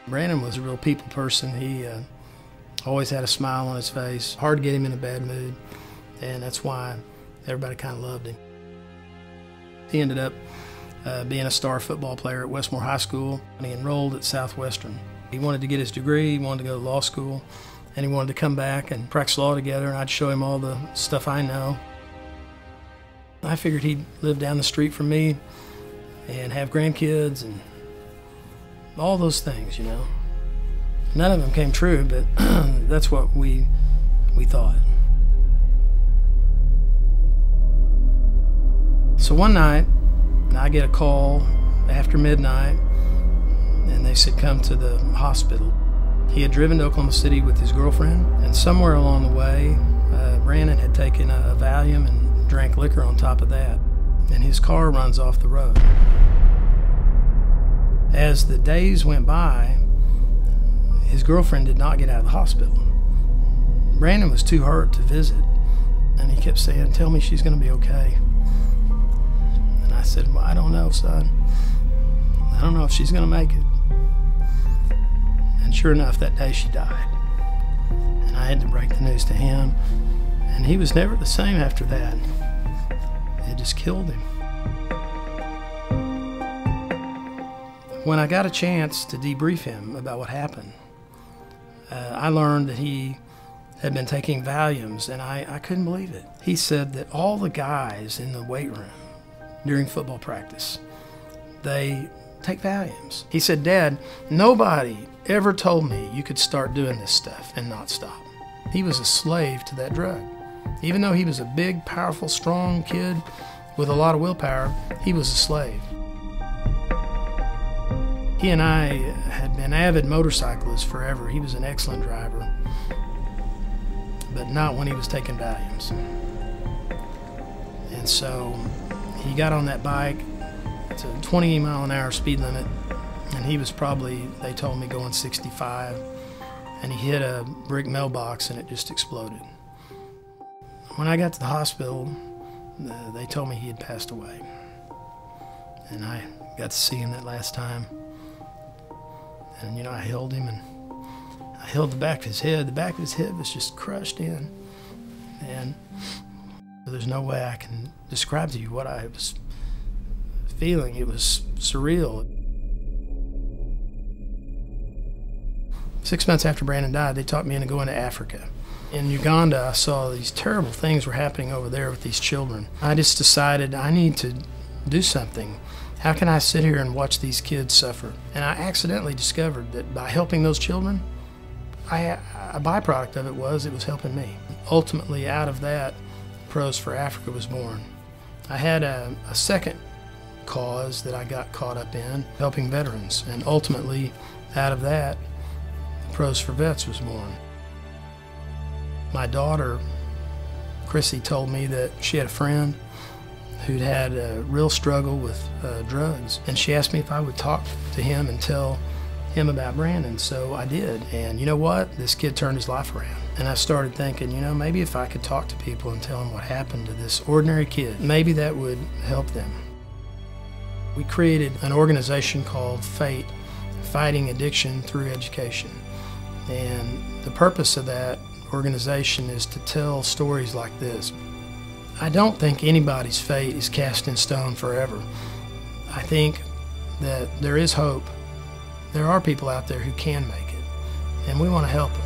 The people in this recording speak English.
Brandon was a real people person. He always had a smile on his face, hard to get him in a bad mood, and that's why everybody kind of loved him. He ended up being a star football player at Westmore High School, and he enrolled at Southwestern. He wanted to get his degree, he wanted to go to law school, and he wanted to come back and practice law together, and I'd show him all the stuff I know. I figured he'd live down the street from me and have grandkids and all those things, you know. None of them came true, but that's what we thought. So one night, I get a call after midnight, and they said come to the hospital. He had driven to Oklahoma City with his girlfriend, and somewhere along the way, Brandon had taken a Valium and drank liquor on top of that, and his car runs off the road. As the days went by, his girlfriend did not get out of the hospital. Brandon was too hurt to visit, and he kept saying, "Tell me she's going to be okay." And I said, "Well, I don't know, son. I don't know if she's going to make it." And sure enough, that day she died. And I had to break the news to him, and he was never the same after that. It just killed him. When I got a chance to debrief him about what happened, I learned that he had been taking Valiums, and I couldn't believe it. He said that all the guys in the weight room during football practice, they take Valiums. He said, "Dad, nobody ever told me you could start doing this stuff and not stop." He was a slave to that drug. Even though he was a big, powerful, strong kid with a lot of willpower, he was a slave. He and I had been avid motorcyclists forever. He was an excellent driver, but not when he was taking Valiums. And so he got on that bike. It's a 20-mile-an-hour speed limit, and he was probably, they told me, going 65, and he hit a brick mailbox and it just exploded. When I got to the hospital, they told me he had passed away, and I got to see him that last time. And, you know, I held him, and I held the back of his head. The back of his head was just crushed in. And there's no way I can describe to you what I was feeling. It was surreal. 6 months after Brandon died, they talked me into going to Africa. In Uganda, I saw these terrible things were happening over there with these children. I just decided I need to do something. How can I sit here and watch these kids suffer? And I accidentally discovered that by helping those children, a byproduct of it was helping me. Ultimately, out of that, Pros for Africa was born. I had a second cause that I got caught up in, helping veterans. And ultimately, out of that, Pros for Vets was born. My daughter, Chrissy, told me that she had a friend who'd had a real struggle with drugs. And she asked me if I would talk to him and tell him about Brandon. So I did. And you know what? This kid turned his life around. And I started thinking, you know, maybe if I could talk to people and tell them what happened to this ordinary kid, maybe that would help them. We created an organization called FATE, Fighting Addiction Through Education. And the purpose of that organization is to tell stories like this. I don't think anybody's fate is cast in stone forever. I think that there is hope. There are people out there who can make it, and we want to help them.